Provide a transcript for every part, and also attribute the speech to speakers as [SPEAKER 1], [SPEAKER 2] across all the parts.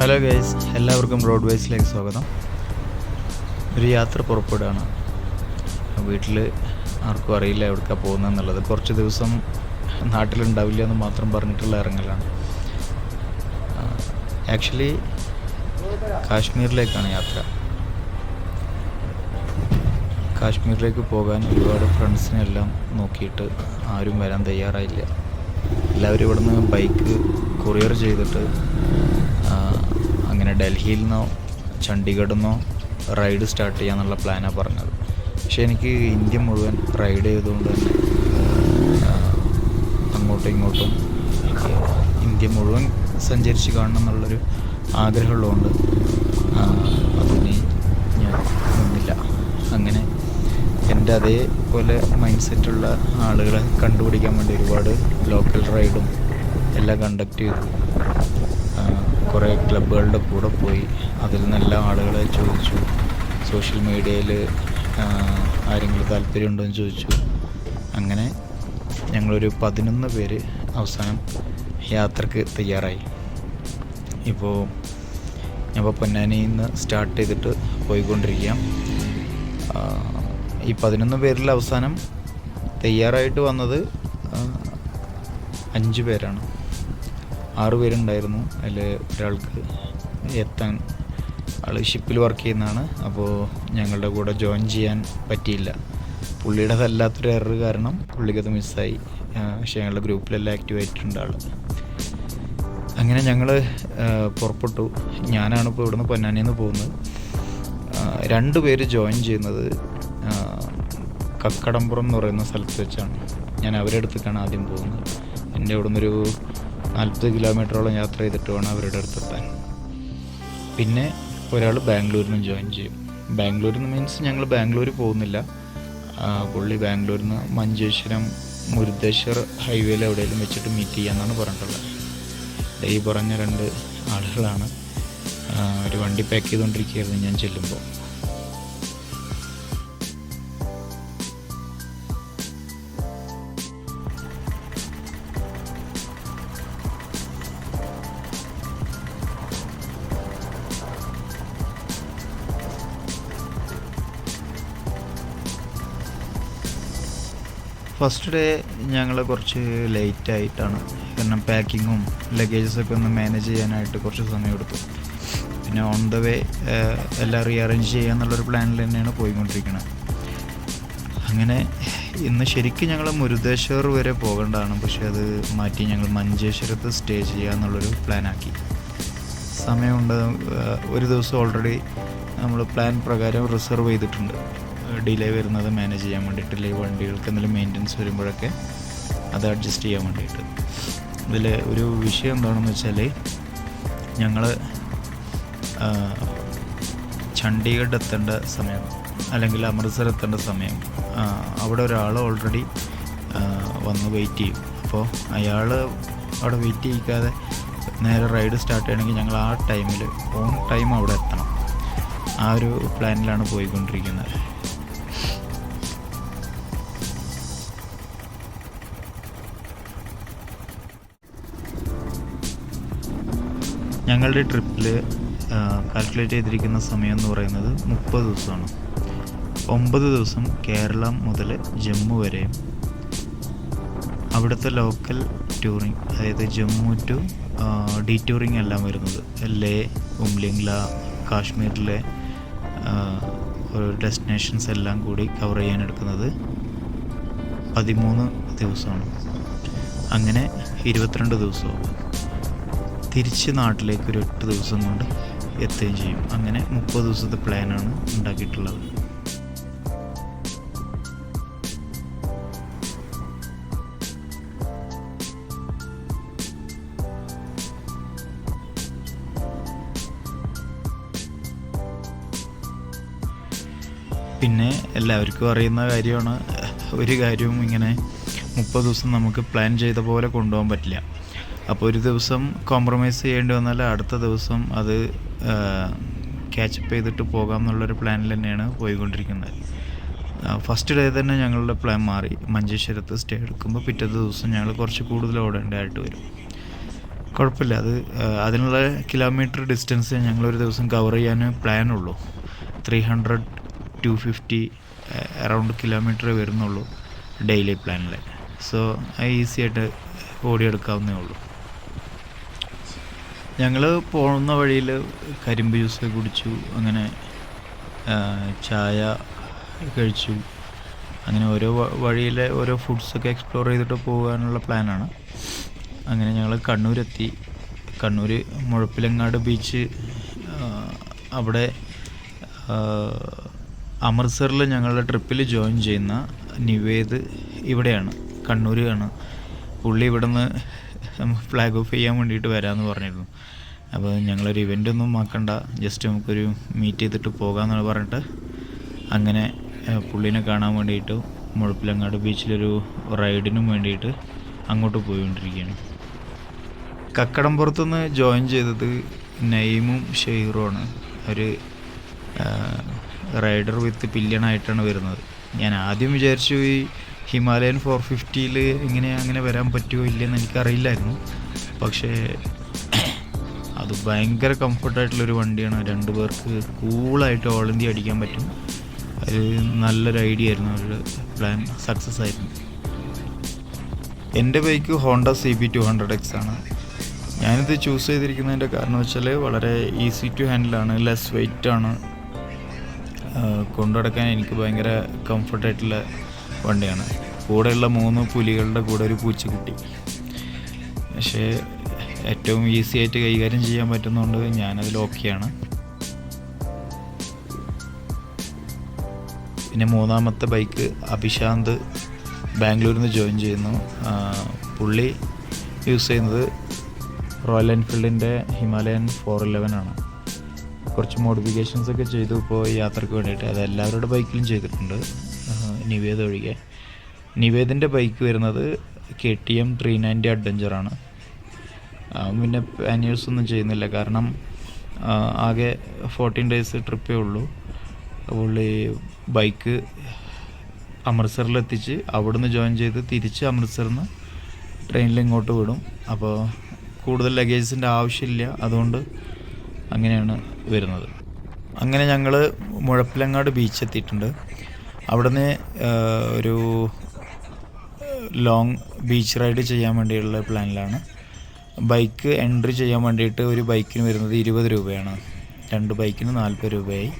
[SPEAKER 1] Hello guys, എല്ലാവർക്കും road വൈസിലേക്ക് സ്വാഗതം. ഒരു യാത്ര പുറപ്പെടുകയാണ്. വീട്ടിൽ ആർക്കും അറിയില്ല എവിടേക്കാണ് പോകുന്നതെന്നുള്ളത്. കുറച്ച് ദിവസം നാട്ടിലുണ്ടാവില്ല എന്ന് മാത്രം പറഞ്ഞിട്ടുള്ള ഇറങ്ങലാണ്. ആക്ച്വലി കാശ്മീരിലേക്കാണ് യാത്ര. കാശ്മീരിലേക്ക് പോകാൻ ഒരുപാട് ഫ്രണ്ട്സിനെല്ലാം നോക്കിയിട്ട് ആരും വരാൻ തയ്യാറായില്ല. എല്ലാവരും ഇവിടുന്ന് ബൈക്ക് കൊറിയർ ചെയ്തിട്ട് അങ്ങനെ ഡൽഹിയിൽ നിന്നോ ചണ്ഡീഗഡിൽ നിന്നോ റൈഡ് സ്റ്റാർട്ട് ചെയ്യാന്നുള്ള പ്ലാനാണ് പറഞ്ഞത്. പക്ഷേ എനിക്ക് ഇന്ത്യ മുഴുവൻ റൈഡ് ചെയ്തുകൊണ്ട് തന്നെ അങ്ങോട്ടും ഇങ്ങോട്ടും ഇന്ത്യ മുഴുവൻ സഞ്ചരിച്ച് കാണണം എന്നുള്ളൊരു ആഗ്രഹമുള്ളതുകൊണ്ട് അതിന് ഞാൻ നിന്നില്ല. അങ്ങനെ എൻ്റെ അതേപോലെ മൈൻഡ് സെറ്റുള്ള ആളുകളെ കണ്ടുപിടിക്കാൻ വേണ്ടി ഒരുപാട് ലോക്കൽ റൈഡും എല്ലാം കണ്ടക്ട് ചെയ്തു. കുറേ ക്ലബ്ബുകളുടെ കൂടെ പോയി അതിൽ നിന്നെല്ലാം ആളുകളെ ചോദിച്ചു. സോഷ്യൽ മീഡിയയിൽ ആരെങ്കിലും താല്പര്യമുണ്ടോ എന്ന് ചോദിച്ചു. അങ്ങനെ ഞങ്ങളൊരു 11 പേര് അവസാനം യാത്രക്ക് തയ്യാറായി. ഇപ്പോൾ ഞങ്ങൾ പൊന്നാനിയിൽ നിന്ന് സ്റ്റാർട്ട് ചെയ്തിട്ട് പോയിക്കൊണ്ടിരിക്കാം. ഈ 11 പേരിൽ അവസാനം തയ്യാറായിട്ട് വന്നത് 5 പേരാണ്. 6 പേരുണ്ടായിരുന്നു. അതിൽ ഒരാൾക്ക് എത്താൻ ആൾ ഷിപ്പിൽ വർക്ക് ചെയ്യുന്നതാണ്. അപ്പോൾ ഞങ്ങളുടെ കൂടെ ജോയിൻ ചെയ്യാൻ പറ്റിയില്ല. പുള്ളിയുടേതല്ലാത്തൊരു എറർ കാരണം പുള്ളിക്കത് മിസ്സായി. പക്ഷേ ഞങ്ങളുടെ ഗ്രൂപ്പിലെല്ലാം ആക്റ്റീവായിട്ടുണ്ട് ആൾ. അങ്ങനെ ഞങ്ങൾ പുറപ്പെട്ടു. ഞാനാണ് ഇപ്പോൾ ഇവിടുന്ന് പൊന്നാനിയിൽ നിന്ന് പോകുന്നത്. 2 പേര് ജോയിൻ ചെയ്യുന്നത് കക്കടമ്പുറം എന്ന് പറയുന്ന സ്ഥലത്ത് വെച്ചാണ്. ഞാൻ അവരുടെ അടുത്തേക്കാണ് ആദ്യം പോകുന്നത്. എൻ്റെ ഇവിടെ നിന്നൊരു 40 കിലോമീറ്ററോളം യാത്ര ചെയ്തിട്ട് വേണം അവരുടെ അടുത്തെത്താൻ. പിന്നെ ഒരാൾ ബാംഗ്ലൂരിൽ നിന്ന് ജോയിൻ ചെയ്യും. ബാംഗ്ലൂരിൽ നിന്ന് മീൻസ് ഞങ്ങൾ ബാംഗ്ലൂർ പോകുന്നില്ല. പുള്ളി ബാംഗ്ലൂരിൽ നിന്ന് മഞ്ചേശ്വരം മുരുദേശ്വർ ഹൈവേയിൽ എവിടെയെങ്കിലും വെച്ചിട്ട് മീറ്റ് ചെയ്യാമെന്നാണ് പറഞ്ഞിട്ടുള്ളത്. ഈ പറഞ്ഞ 2 ആളുകളാണ്. ഒരു വണ്ടി പാക്ക് ചെയ്തുകൊണ്ടിരിക്കുകയായിരുന്നു ഞാൻ ചെല്ലുമ്പോൾ. ഫസ്റ്റ് ഡേ ഞങ്ങൾ കുറച്ച് ലേറ്റായിട്ടാണ്. കാരണം പാക്കിങ്ങും ലഗേജസൊക്കെ ഒന്ന് മാനേജ് ചെയ്യാനായിട്ട് കുറച്ച് സമയം എടുത്തു. പിന്നെ ഓൺ ദ വേ എല്ലാം റീഅറേഞ്ച് ചെയ്യുക എന്നുള്ളൊരു പ്ലാനിൽ തന്നെയാണ് പോയിക്കൊണ്ടിരിക്കുന്നത്. അങ്ങനെ ഇന്ന് ശരിക്കും ഞങ്ങൾ മുരുദേശ്വർ വരെ പോകേണ്ടതാണ്. പക്ഷേ അത് മാറ്റി ഞങ്ങൾ മഞ്ചേശ്വരത്ത് സ്റ്റേ ചെയ്യുക എന്നുള്ളൊരു പ്ലാനാക്കി. സമയമുണ്ട്. ഒരു ദിവസം ഓൾറെഡി നമ്മൾ പ്ലാൻ പ്രകാരം റിസർവ് ചെയ്തിട്ടുണ്ട്. ഡിലേ വരുന്നത് മാനേജ് ചെയ്യാൻ വേണ്ടിയിട്ട്, ഈ വണ്ടികൾക്ക് എന്തെങ്കിലും മെയിൻ്റനൻസ് വരുമ്പോഴൊക്കെ അത് അഡ്ജസ്റ്റ് ചെയ്യാൻ വേണ്ടിയിട്ട്. ഇതിൽ ഒരു വിഷയം എന്താണെന്ന് വെച്ചാൽ, ഞങ്ങൾ ചണ്ഡീഗഡ് എത്തേണ്ട സമയം അല്ലെങ്കിൽ അമൃത്സർ എത്തേണ്ട സമയം അവിടെ ഒരാൾ ഓൾറെഡി വന്ന് വെയിറ്റ് ചെയ്യും. അപ്പോൾ അയാൾ അവിടെ വെയിറ്റ് ചെയ്യിക്കാതെ നേരെ റൈഡ് സ്റ്റാർട്ട് ചെയ്യണമെങ്കിൽ ഞങ്ങൾ ആ ടൈമിൽ ഓൺ ടൈം അവിടെ എത്തണം. ആ ഒരു പ്ലാനിലാണ് പോയിക്കൊണ്ടിരിക്കുന്നത്. ഞങ്ങളുടെ ട്രിപ്പിൽ കാൽക്കുലേറ്റ് ചെയ്തിരിക്കുന്ന സമയം എന്ന് പറയുന്നത് 30 ദിവസമാണ്. 9 ദിവസം കേരളം മുതൽ ജമ്മു വരെയും അവിടുത്തെ ലോക്കൽ ടൂറിങ്, അതായത് ജമ്മു ടു ടൂറിങ് എല്ലാം വരുന്നത് ലേ, ഉംലിംഗ്ല, കാശ്മീരിലെ ഡെസ്റ്റിനേഷൻസ് എല്ലാം കൂടി കവർ ചെയ്യാൻ എടുക്കുന്നത് 13 ദിവസമാണ്. അങ്ങനെ 22 ദിവസവും തിരിച്ച് നാട്ടിലേക്ക് ഒരു 8 ദിവസം കൊണ്ട് എത്തുകയും ചെയ്യും. അങ്ങനെ 30 ദിവസത്തെ പ്ലാനാണ് ഉണ്ടാക്കിയിട്ടുള്ളത്. പിന്നെ എല്ലാവർക്കും അറിയുന്ന കാര്യമാണ്, ഒരു കാര്യവും ഇങ്ങനെ 30 ദിവസം നമുക്ക് പ്ലാൻ ചെയ്ത പോലെ കൊണ്ടുപോകാൻ പറ്റില്ല. അപ്പോൾ ഒരു ദിവസം കോംപ്രമൈസ് ചെയ്യേണ്ടി വന്നാൽ അടുത്ത ദിവസം അത് ക്യാച്ചപ്പ് ചെയ്തിട്ട് പോകാം എന്നുള്ളൊരു പ്ലാനിൽ തന്നെയാണ് പോയിക്കൊണ്ടിരിക്കുന്നത്. ഫസ്റ്റ് ഡേ തന്നെ ഞങ്ങളുടെ പ്ലാൻ മാറി. മഞ്ചേശ്വരത്ത് സ്റ്റേ എടുക്കുമ്പോൾ പിറ്റത്തെ ദിവസം ഞങ്ങൾ കുറച്ച് കൂടുതൽ ഓടേണ്ടതായിട്ട് വരും. കുഴപ്പമില്ല. അത് അതിനുള്ള കിലോമീറ്റർ ഡിസ്റ്റൻസ് ഞങ്ങളൊരു ദിവസം കവർ ചെയ്യാൻ പ്ലാനുള്ളൂ. 300-250 അറൗണ്ട് കിലോമീറ്റർ വരുന്നുള്ളൂ ഡെയിലി പ്ലാനിൽ. സോ ഈസി ആയിട്ട് ഓടിയെടുക്കാവുന്നേ ഉള്ളൂ. ഞങ്ങൾ പോകുന്ന വഴിയിൽ കരിമ്പ് ജ്യൂസ് കുടിച്ചു, അങ്ങനെ ചായ കഴിച്ചു. അങ്ങനെ ഓരോ വഴിയിലെ ഓരോ ഫുഡ്സൊക്കെ എക്സ്പ്ലോർ ചെയ്തിട്ട് പോകാനുള്ള പ്ലാനാണ്. അങ്ങനെ ഞങ്ങൾ കണ്ണൂരെത്തി. കണ്ണൂർ മുഴപ്പിലങ്ങാട് ബീച്ച്, അവിടെ അമൃത്സറിൽ ഞങ്ങളുടെ ട്രിപ്പിൽ ജോയിൻ ചെയ്യുന്ന നിവേദ് ഇവിടെയാണ്, കണ്ണൂർ ആണ്. പുള്ളി ഇവിടെ നിന്ന് ഫ്ലാഗ് ഓഫ് ചെയ്യാൻ വേണ്ടിയിട്ട് വരാമെന്ന് പറഞ്ഞിരുന്നു. അപ്പോൾ ഞങ്ങളൊരു ഇവൻ്റ് ഒന്നും ആക്കണ്ട, ജസ്റ്റ് നമുക്കൊരു മീറ്റ് ചെയ്തിട്ട് പോകാമെന്ന് പറഞ്ഞിട്ട് അങ്ങനെ പുള്ളീനെ കാണാൻ വേണ്ടിയിട്ട് മുഴപ്പിലങ്ങാട് ബീച്ചിലൊരു റൈഡിനും വേണ്ടിയിട്ട് അങ്ങോട്ട് പോയിക്കൊണ്ടിരിക്കുകയാണ്. കക്കടംപുറത്തുനിന്ന് ജോയിൻ ചെയ്തത് നയിമും ഷെയ്റുമാണ്. ഒരു റൈഡർ വിത്ത് പില്യണായിട്ടാണ് വരുന്നത്. ഞാൻ ആദ്യം വിചാരിച്ചു ഈ ഹിമാലയൻ 450 ഇങ്ങനെ അങ്ങനെ വരാൻ പറ്റുമോ ഇല്ലയെന്ന് എനിക്കറിയില്ലായിരുന്നു. പക്ഷേ അത് ഭയങ്കര കംഫർട്ടായിട്ടുള്ളൊരു വണ്ടിയാണ്. 2 പേർക്ക് കൂളായിട്ട് ഓൾ ഇന്ത്യ അടിക്കാൻ പറ്റും. ഒരു നല്ലൊരു ഐഡിയ ആയിരുന്നു, ഒരു പ്ലാൻ സക്സസ് ആയിരുന്നു. എൻ്റെ ബൈക്ക് ഹോണ്ട CB 200X ആണ്. ഞാനിത് ചൂസ് ചെയ്തിരിക്കുന്നതിൻ്റെ കാരണം വെച്ചാൽ വളരെ ഈസി ടു ഹാൻഡിലാണ്, ലെസ് വെയ്റ്റ് ആണ്, കൊണ്ടുനടക്കാൻ എനിക്ക് ഭയങ്കര കംഫർട്ടായിട്ടുള്ള വണ്ടിയാണ്. കൂടെയുള്ള 3 പുലികളുടെ കൂടെ ഒരു പൂച്ചക്കുട്ടി. പക്ഷേ ഏറ്റവും ഈസി ആയിട്ട് കൈകാര്യം ചെയ്യാൻ പറ്റുന്നതുകൊണ്ട് ഞാനതിൽ ഓക്കെയാണ്. പിന്നെ 3ാമത്തെ ബൈക്ക് അഭിശാന്ത് ബാംഗ്ലൂരിൽ നിന്ന് ജോയിൻ ചെയ്യുന്നു. പുള്ളി യൂസ് ചെയ്യുന്നത് റോയൽ എൻഫീൽഡിൻ്റെ ഹിമാലയൻ 411 ആണ്. കുറച്ച് മോഡിഫിക്കേഷൻസ് ഒക്കെ ചെയ്തു ഇപ്പോൾ യാത്രയ്ക്ക് വേണ്ടിയിട്ട്. അത് എല്ലാവരുടെ ബൈക്കിലും ചെയ്തിട്ടുണ്ട്, നിവേദ് ഒഴികെ. നിവേദിൻ്റെ ബൈക്ക് വരുന്നത് KTM 390 അഡ്വഞ്ചറാണ്. പിന്നെ പാനിയേഴ്സ് ഒന്നും ചെയ്യുന്നില്ല, കാരണം ആകെ 14 ഡേയ്സ് ട്രിപ്പേ ഉള്ളൂ. അപ്പോൾ ഈ ബൈക്ക് അമൃത്സറിലെത്തിച്ച് അവിടുന്ന് ജോയിൻ ചെയ്ത് തിരിച്ച് അമൃത്സറിൽ നിന്ന് ട്രെയിനിൽ ഇങ്ങോട്ട് വിടും. അപ്പോൾ കൂടുതൽ ലഗേജിൻ്റെ ആവശ്യമില്ല, അതുകൊണ്ട് അങ്ങനെയാണ് വരുന്നത്. അങ്ങനെ ഞങ്ങൾ മുഴപ്പിലങ്ങാട് ബീച്ച് എത്തിയിട്ടുണ്ട്. അവിടുന്ന് ഒരു ലോങ് ബീച്ച് റൈഡ് ചെയ്യാൻ വേണ്ടിയുള്ള പ്ലാനിലാണ്. ബൈക്ക് എൻട്രി ചെയ്യാൻ വേണ്ടിയിട്ട് ഒരു ബൈക്കിന് വരുന്നത് 20 രൂപയാണ്, 2 ബൈക്കിന് 40 രൂപയായി.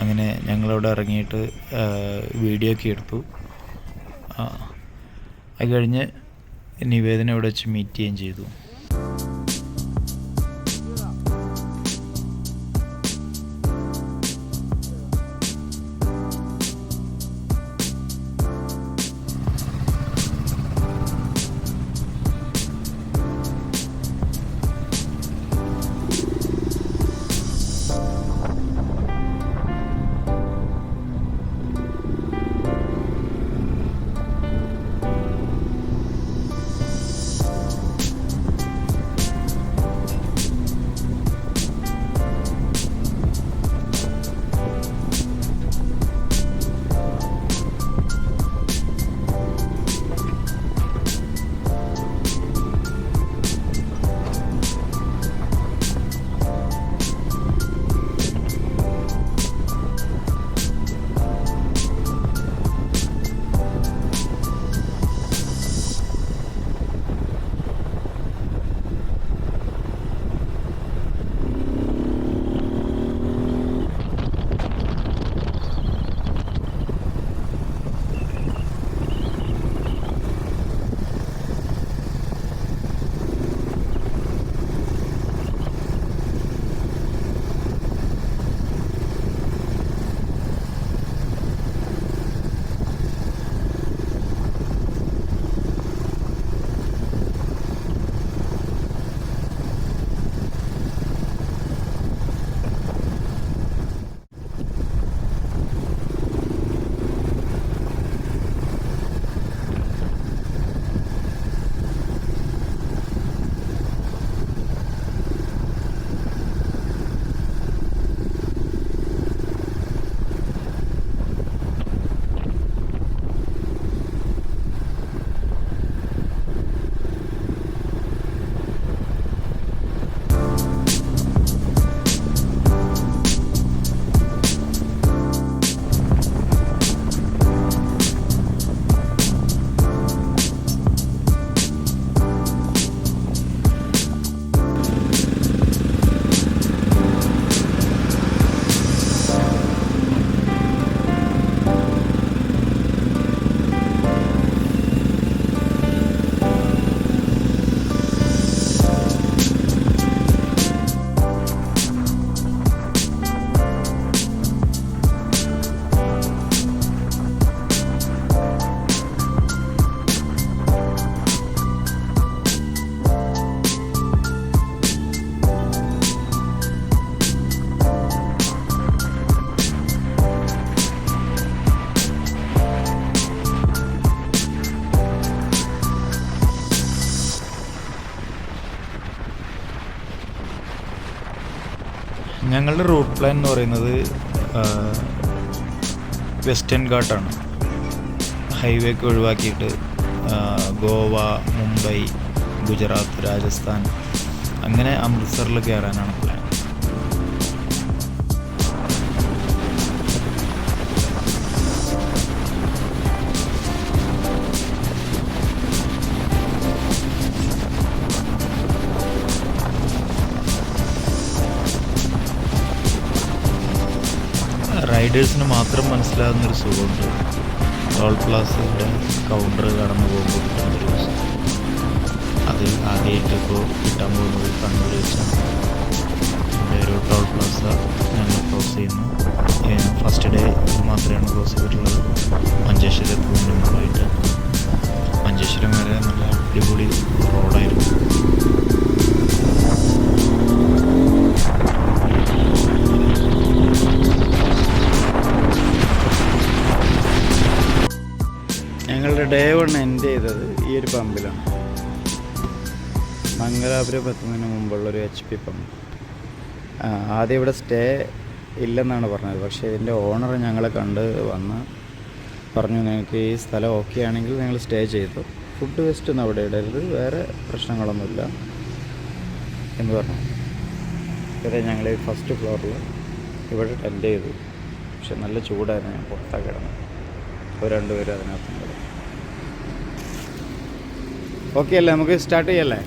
[SPEAKER 1] അങ്ങനെ ഞങ്ങളവിടെ ഇറങ്ങിയിട്ട് വീഡിയോ ഒക്കെ എടുത്തു. അത് കഴിഞ്ഞ് നിവേദന ഇവിടെ വെച്ച് മീറ്റ് ചെയ്യുകയും ചെയ്തു. ഞങ്ങളുടെ റൂട്ട് പ്ലാൻ എന്ന് പറയുന്നത് വെസ്റ്റേൺ ഘാട്ടാണ്. ഹൈവേക്ക് ഒഴിവാക്കിയിട്ട് ഗോവ, മുംബൈ, ഗുജറാത്ത്, രാജസ്ഥാൻ അങ്ങനെ അമൃത്സറിൽ കയറാനാണ് പ്ലാൻ. റൈഡേഴ്സിന് മാത്രം മനസ്സിലാകുന്നൊരു സുഖമുണ്ട്. ടോൾ പ്ലാസയുടെ കൗണ്ടർ കടന്നു പോകുമ്പോൾ കിട്ടുന്നൊരു ദിവസം. അത് ആദ്യമായിട്ട് ഇപ്പോൾ കിട്ടാൻ പോകുന്നത് കണ്ണൂർ വെച്ചാണ്. ഇവിടെ ഒരു ടോൾ പ്ലാസ ഞങ്ങൾ ക്രോസ് ചെയ്യുന്നു. ഫസ്റ്റ് ഡേ മാത്രമേ ക്രോസ് ചെയ്തിട്ടുള്ളത്. മഞ്ചേശ്വരത്തിന് മുമ്പായിട്ട് മഞ്ചേശ്വരം വരെ നല്ല അടിപൊളി റോഡായിരുന്നു. ഞങ്ങളുടെ ഡേ 1 എൻഡ് ചെയ്തത് ഈ ഒരു പമ്പിലാണ്. മംഗലാപുരം എത്തുന്നതിന് മുമ്പുള്ളൊരു HP പമ്പ്. ആദ്യം ഇവിടെ സ്റ്റേ ഇല്ലെന്നാണ് പറഞ്ഞത്. പക്ഷേ ഇതിൻ്റെ ഓണർ ഞങ്ങളെ കണ്ട് വന്ന് പറഞ്ഞു, നിങ്ങൾക്ക് ഈ സ്ഥലം ഓക്കെ ആണെങ്കിൽ നിങ്ങൾ സ്റ്റേ ചെയ്തു, ഫുഡ് വേസ്റ്റ് ഒന്നും അവിടെ ഇടരുത്, വേറെ പ്രശ്നങ്ങളൊന്നുമില്ല എന്ന് പറഞ്ഞു. ഇതേ ഞങ്ങൾ ഈ ഫസ്റ്റ് ഫ്ലോറിൽ ഇവിടെ ടെൻറ്റ് ചെയ്തു. പക്ഷെ നല്ല ചൂടായിരുന്നു. ഞാൻ പുറത്താണ് കിടന്നത്. അപ്പോൾ രണ്ടുപേരും അതിനകത്തും കിടന്നു. ഓക്കെ അല്ലേ, നമുക്ക് സ്റ്റാർട്ട് ചെയ്യല്ലേ?